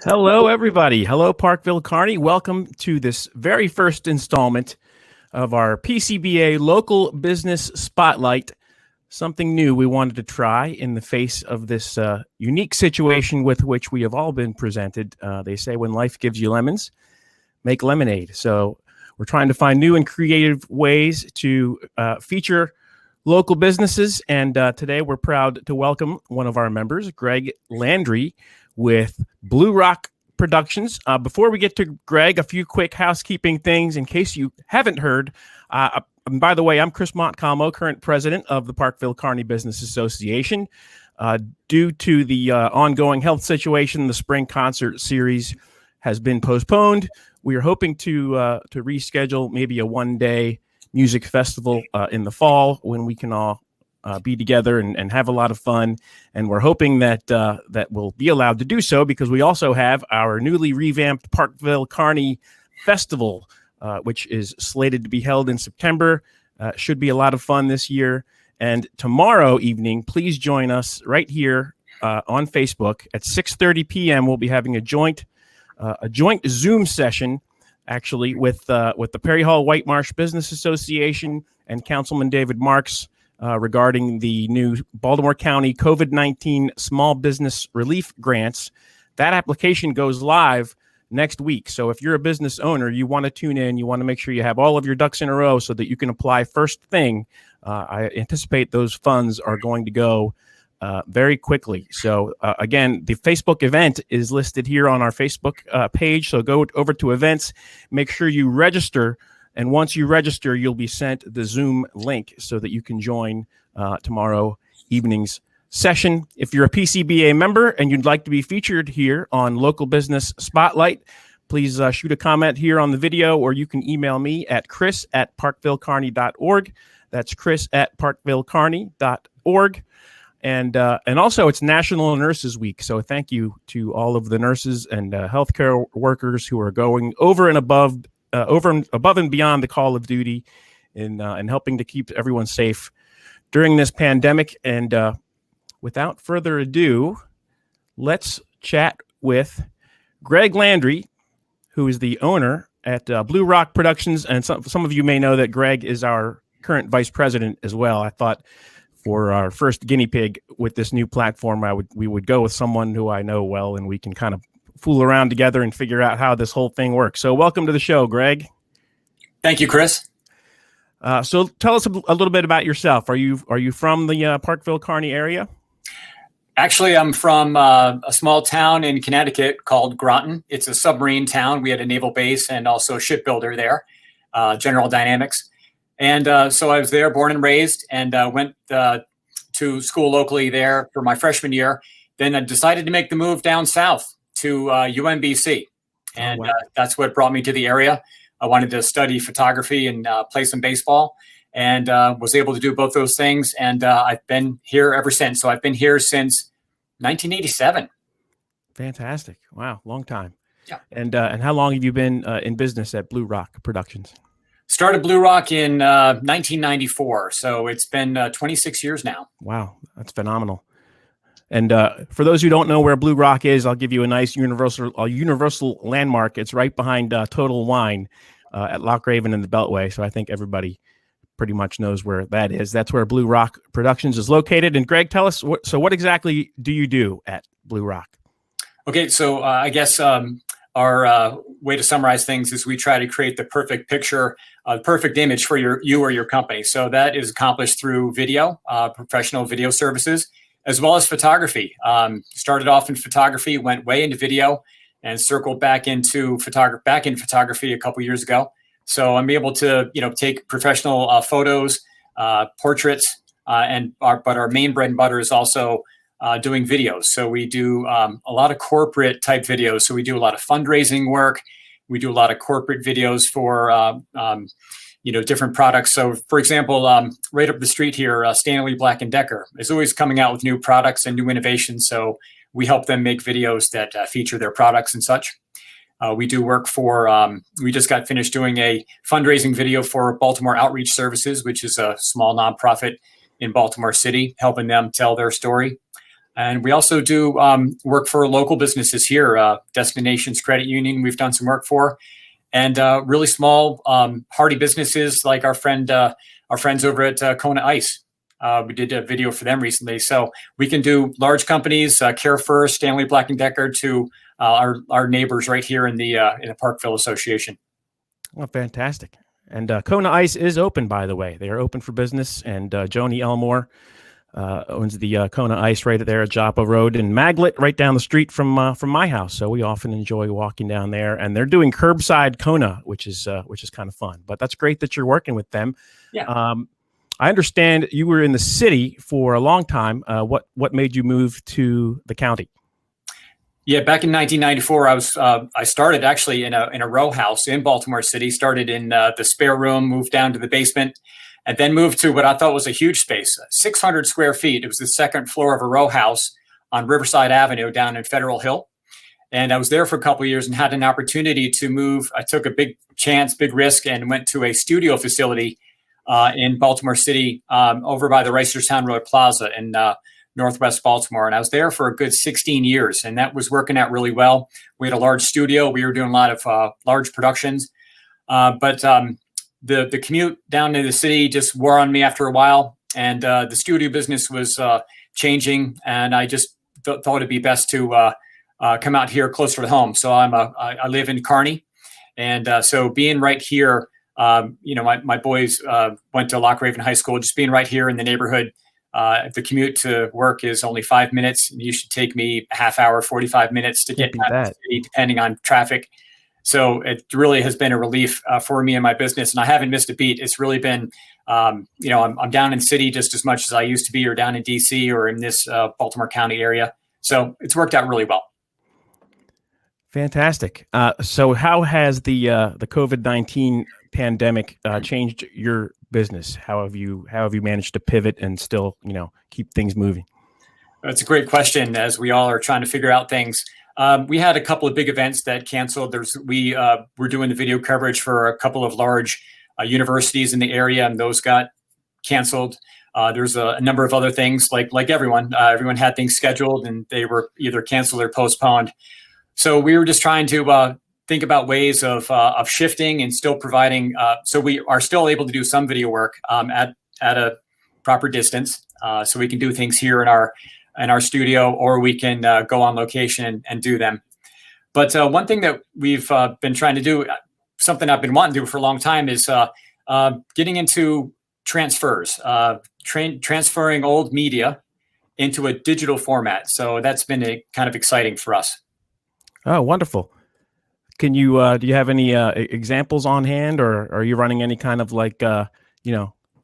Hello, everybody. Hello, Parkville, Carney. Welcome to this very first installment of our PCBA Local Business Spotlight. Something new we wanted to try in the face of this unique situation with which we have all been presented. They say when life gives you lemons, make lemonade. So we're trying to find new and creative ways to feature local businesses. And today we're proud to welcome one of our members, Gregg Landry, with BlueRock Productions. Before we get to Gregg, a few quick housekeeping things in case you haven't heard. And by the way, I'm Chris Montcalmo, current president of the Parkville Carney Business Association. Due to the ongoing health situation, the spring concert series has been postponed. We are hoping to reschedule maybe a one-day music festival in the fall when we can all be together and have a lot of fun. And we're hoping that that we'll be allowed to do so because we also have our newly revamped Parkville Carney Festival, which is slated to be held in September. Should be a lot of fun this year. And tomorrow evening, please join us right here on Facebook at 6:30 p.m. We'll be having a joint Zoom session, actually, with the Perry Hall White Marsh Business Association and Councilman David Marks, regarding the new Baltimore County COVID-19 Small Business Relief Grants. That application goes live next week. So if you're a business owner, you want to tune in, you want to make sure you have all of your ducks in a row so that you can apply first thing. I anticipate those funds are going to go very quickly. So again, the Facebook event is listed here on our Facebook page. So go over to events, make sure you register. And once you register, you'll be sent the Zoom link so that you can join tomorrow evening's session. If you're a PCBA member and you'd like to be featured here on Local Business Spotlight, please shoot a comment here on the video, or you can email me at chris@parkvillecarney.org. That's chris@parkvillecarney.org. And also, it's National Nurses Week. So thank you to all of the nurses and healthcare workers who are going over and above and beyond the call of duty in helping to keep everyone safe during this pandemic. And without further ado, let's chat with Gregg Landry, who is the owner at BlueRock Productions. And some of you may know that Gregg is our current vice president as well. I thought for our first guinea pig with this new platform, we would go with someone who I know well, and we can kind of fool around together and figure out how this whole thing works. So welcome to the show, Gregg. Thank you, Chris. So tell us a little bit about yourself. Are you from the Parkville Carney area? Actually, I'm from a small town in Connecticut called Groton. It's a submarine town. We had a naval base and also a shipbuilder there, General Dynamics. And so I was there, born and raised, and went to school locally there for my freshman year. Then I decided to make the move down south to UMBC. And wow. That's what brought me to the area. I wanted to study photography and play some baseball, and was able to do both those things. And I've been here ever since. So I've been here since 1987. Fantastic. Wow. Long time. Yeah. And how long have you been in business at BlueRock Productions? Started BlueRock in 1994. So it's been 26 years now. Wow. That's phenomenal. And for those who don't know where BlueRock is, I'll give you a nice universal landmark. It's right behind Total Wine at Loch Raven in the Beltway. So I think everybody pretty much knows where that is. That's where BlueRock Productions is located. And Gregg, tell us, what exactly do you do at BlueRock? Okay, so I guess our way to summarize things is we try to create the perfect picture, the perfect image for you or your company. So that is accomplished through video, professional video services, as well as photography. Started off in photography, went way into video, and circled back into photography a couple years ago. So I'm able to, take professional photos, portraits, but our main bread and butter is also doing videos. So we do a lot of corporate type videos. So we do a lot of fundraising work. We do a lot of corporate videos for different products. So, for example, right up the street here, Stanley Black & Decker is always coming out with new products and new innovations. So we help them make videos that feature their products and such. We do work for, we just got finished doing a fundraising video for Baltimore Outreach Services, which is a small nonprofit in Baltimore City, helping them tell their story. And we also do work for local businesses here, Destinations Credit Union we've done some work for, and really small, hardy businesses like our friends over at Kona Ice. We did a video for them recently. So we can do large companies, Care First, Stanley Black & Decker, to our neighbors right here in the Parkville Association. Well, fantastic. And Kona Ice is open, by the way. They are open for business. And Joni Elmore owns the Kona Ice right there at Joppa Road in Maglet, right down the street from my house. So we often enjoy walking down there. And they're doing curbside Kona, which is kind of fun. But that's great that you're working with them. Yeah. I understand you were in the city for a long time. What made you move to the county? Yeah, back in 1994, I started actually in a row house in Baltimore City. Started in the spare room, moved down to the basement, and then moved to what I thought was a huge space, 600 square feet. It was the second floor of a row house on Riverside Avenue down in Federal Hill. And I was there for a couple of years and had an opportunity to move. I took a big chance, big risk, and went to a studio facility in Baltimore City, over by the Reisterstown Road Plaza in Northwest Baltimore. And I was there for a good 16 years, and that was working out really well. We had a large studio. We were doing a lot of large productions. But the commute down to the city just wore on me after a while, and the studio business was changing, and I just thought it'd be best to come out here closer to home. So I live in Carney, and so being right here, my boys went to Lock Raven High School. Just being right here in the neighborhood, the commute to work is only 5 minutes. You should take me a half hour, 45 minutes to get back to the city, depending on traffic. So it really has been a relief for me and my business, and I haven't missed a beat. It's really been, I'm down in city just as much as I used to be, or down in DC or in this Baltimore County area. So it's worked out really well. Fantastic. So how has the COVID-19 pandemic changed your business? How have you managed to pivot and still, keep things moving? That's a great question, as we all are trying to figure out things. We had a couple of big events that canceled. We're doing the video coverage for a couple of large universities in the area, and those got canceled. There's a number of other things like everyone had things scheduled, and they were either canceled or postponed. So we were just trying to think about ways of shifting and still providing. So we are still able to do some video work at a proper distance. So we can do things here in our studio, or we can go on location and do them. But one thing that we've been trying to do, something I've been wanting to do for a long time, is getting into transfers, transferring old media into a digital format. So that's been kind of exciting for us. Oh, wonderful. Can you, do you have any examples on hand, or are you running any kind of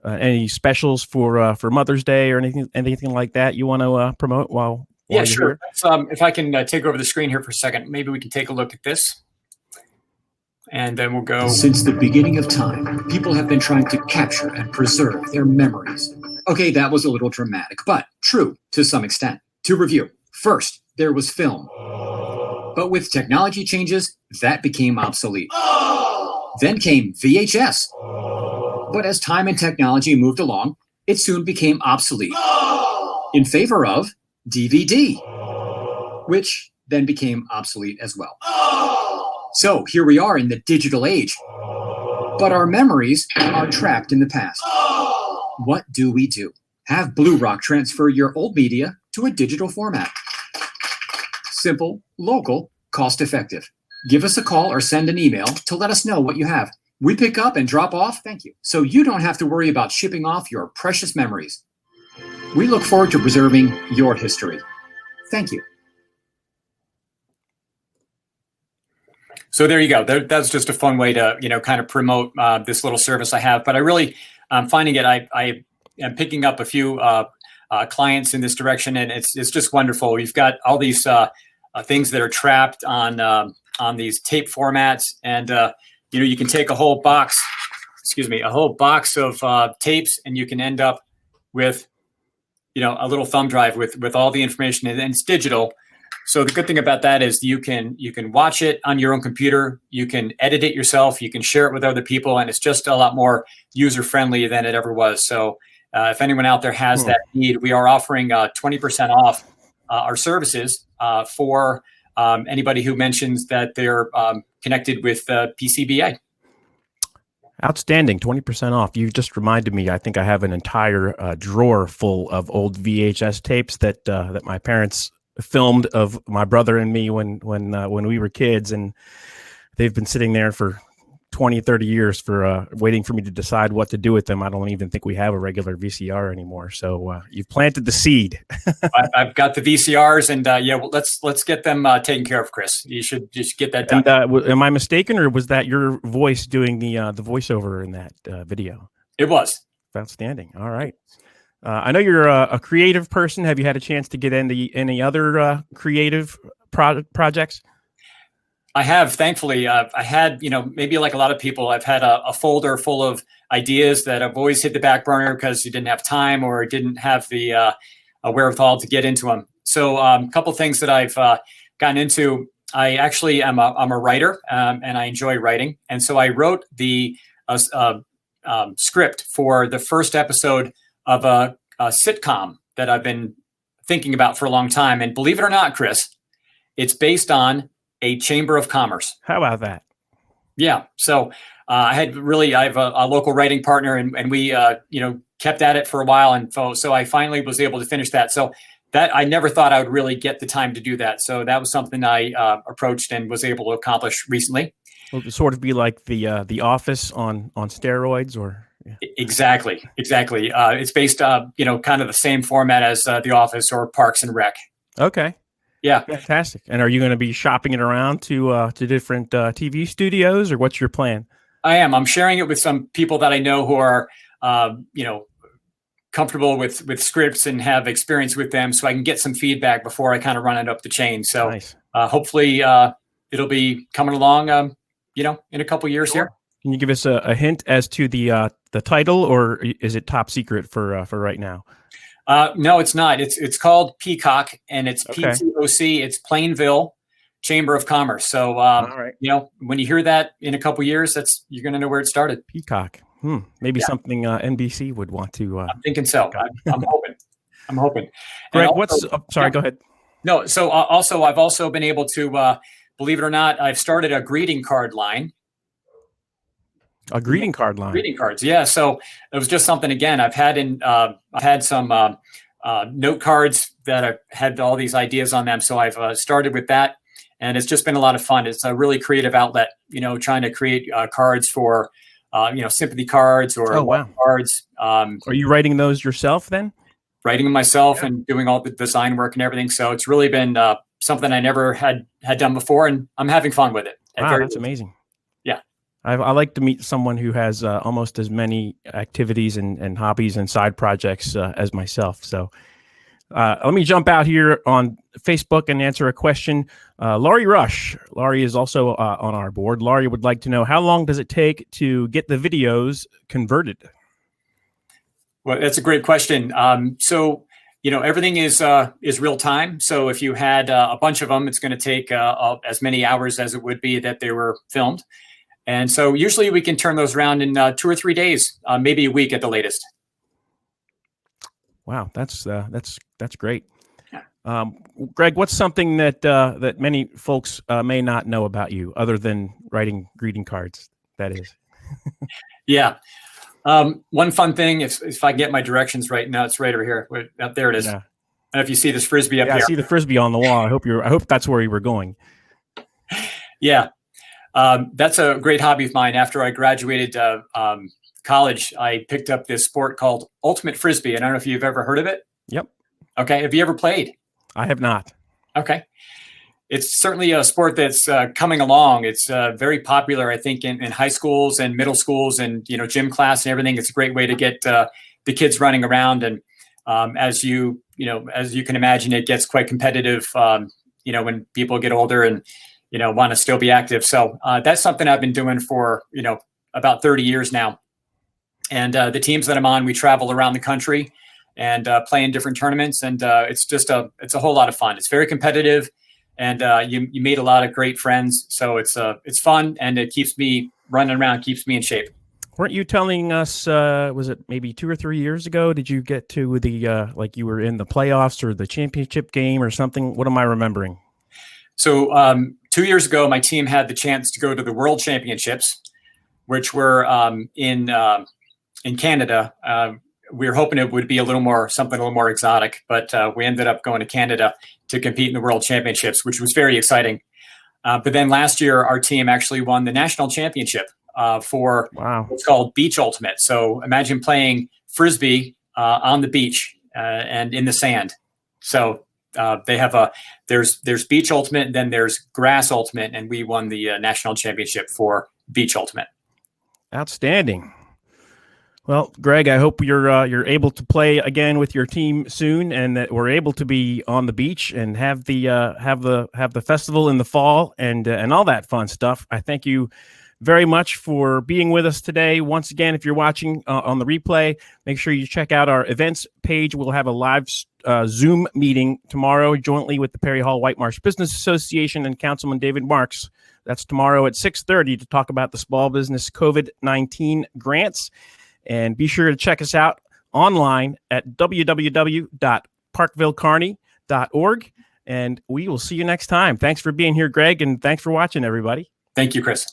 any specials for Mother's Day or anything like that you want to promote while yeah, you're sure. here? If I can take over the screen here for a second, maybe we can take a look at this, and then we'll go. Since the beginning of time, people have been trying to capture and preserve their memories. Okay, that was a little dramatic, but true to some extent. To review, first, there was film. But with technology changes, that became obsolete. Then came VHS. But as time and technology moved along, it soon became obsolete in favor of DVD, which then became obsolete as well. So here we are in the digital age, but our memories are trapped in the past. What do we do? Have BlueRock transfer your old media to a digital format. Simple, local, cost-effective. Give us a call or send an email to let us know what you have. We pick up and drop off, thank you, so you don't have to worry about shipping off your precious memories. We look forward to preserving your history. Thank you. So there you go. That's just a fun way to, kind of promote this little service I have. But I really, finding it, I am picking up a few clients in this direction, and it's just wonderful. We've got all these things that are trapped on these tape formats, and you can take a whole box of tapes, and you can end up with a little thumb drive with all the information, and it's digital. So the good thing about that is you can watch it on your own computer. You can edit it yourself. You can share it with other people, and it's just a lot more user friendly than it ever was. So if anyone out there has that need, we are offering 20% off our services for anybody who mentions that they're connected with PCBA. Outstanding. 20% off. You just reminded me, I think I have an entire drawer full of old VHS tapes that my parents filmed of my brother and me when we were kids, and they've been sitting there for 20, 30 years for waiting for me to decide what to do with them. I don't even think we have a regular VCR anymore. So you've planted the seed. I've got the VCRs, and well, let's get them taken care of, Chris. You should just get that done. And, am I mistaken, or was that your voice doing the voiceover in that video? It was. Outstanding. All right. I know you're a creative person. Have you had a chance to get into any other creative projects? I have, thankfully. I had, maybe like a lot of people, I've had a folder full of ideas that I've always hit the back burner because you didn't have time or didn't have the wherewithal to get into them. So a couple things that I've gotten into. I actually I'm a writer, and I enjoy writing. And so I wrote the script for the first episode of a sitcom that I've been thinking about for a long time. And believe it or not, Chris, it's based on a chamber of commerce. How about that? Yeah. So I have a local writing partner, and we, kept at it for a while. And so I finally was able to finish that. So that I never thought I would really get the time to do that. So that was something I approached and was able to accomplish recently. Well, it sort of be like the Office on steroids, or yeah. Exactly. It's based, kind of the same format as The Office or Parks and Rec. Okay. Yeah. Fantastic. And are you going to be shopping it around to different TV studios, or what's your plan? I am. I'm sharing it with some people that I know who are, comfortable with scripts and have experience with them, so I can get some feedback before I kind of run it up the chain. So nice. Hopefully it'll be coming along, in a couple years here. Can you give us a hint as to the title, or is it top secret for right now? No, it's not. It's called Peacock, and it's Okay. PCOC. It's Plainville Chamber of Commerce. So, All right. when you hear that in a couple years, you're going to know where it started. Peacock. Maybe something NBC would want to. I'm thinking so. I'm hoping. I'm hoping. Greg, sorry, go ahead. No. So I've also been able to, believe it or not, I've started a greeting card line. A greeting card line. Greeting cards, yeah. So it was just something. Again, I've had some note cards that have had all these ideas on them. So I've started with that, and it's just been a lot of fun. It's a really creative outlet. Trying to create cards for, sympathy cards or cards. Are you writing those yourself then? Writing them myself and doing all the design work and everything. So it's really been something I never had done before, and I'm having fun with it. Wow, that's amazing. Yeah. I like to meet someone who has almost as many activities and hobbies and side projects as myself. So let me jump out here on Facebook and answer a question. Laurie Rush. Laurie is also on our board. Laurie would like to know, how long does it take to get the videos converted? Well, that's a great question. So everything is real time. So if you had a bunch of them, it's going to take as many hours as it would be that they were filmed. And so usually we can turn those around in 2 or 3 days, maybe a week at the latest. Wow, that's great. Greg, what's something that many folks may not know about you, other than writing greeting cards? That is. Yeah. One fun thing, if I can get my directions right now, it's right over here. Up there it is. Yeah. I don't know if you see this frisbee up here. I see the frisbee on the wall. I hope that's where you were going. Yeah. That's a great hobby of mine. After I graduated college, I picked up this sport called ultimate frisbee. I don't know if you've ever heard of it. Yep. Okay. Have you ever played? I have not. Okay. It's certainly a sport that's coming along. It's very popular, I think, in high schools and middle schools and, gym class and everything. It's a great way to get the kids running around. And as you can imagine, it gets quite competitive, when people get older and, want to still be active. So that's something I've been doing for, about 30 years now. And the teams that I'm on, we travel around the country and play in different tournaments. And it's a whole lot of fun. It's very competitive. and you meet a lot of great friends. So it's fun, and it keeps me running around, keeps me in shape. Weren't you telling us, was it maybe 2 or 3 years ago? Did you get to the, like you were in the playoffs or the championship game or something? What am I remembering? So 2 years ago, my team had the chance to go to the World Championships, which were in Canada. We were hoping it would be something a little more exotic, but we ended up going to Canada to compete in the World Championships, which was very exciting. But then last year, our team actually won the national championship for what's called Beach Ultimate. So imagine playing frisbee on the beach and in the sand. So they have there's Beach Ultimate, and then there's Grass Ultimate, and we won the national championship for Beach Ultimate. Outstanding. Well, Gregg, I hope you're able to play again with your team soon, and that we're able to be on the beach and have the festival in the fall and all that fun stuff. I thank you very much for being with us today. Once again, if you're watching on the replay, make sure you check out our events page. We'll have a live Zoom meeting tomorrow jointly with the Perry Hall White Marsh Business Association and Councilman David Marks. That's tomorrow at 6:30 to talk about the small business COVID-19 grants. And be sure to check us out online at www.parkvillecarney.org. And we will see you next time. Thanks for being here, Gregg, and thanks for watching, everybody. Thank you, Chris.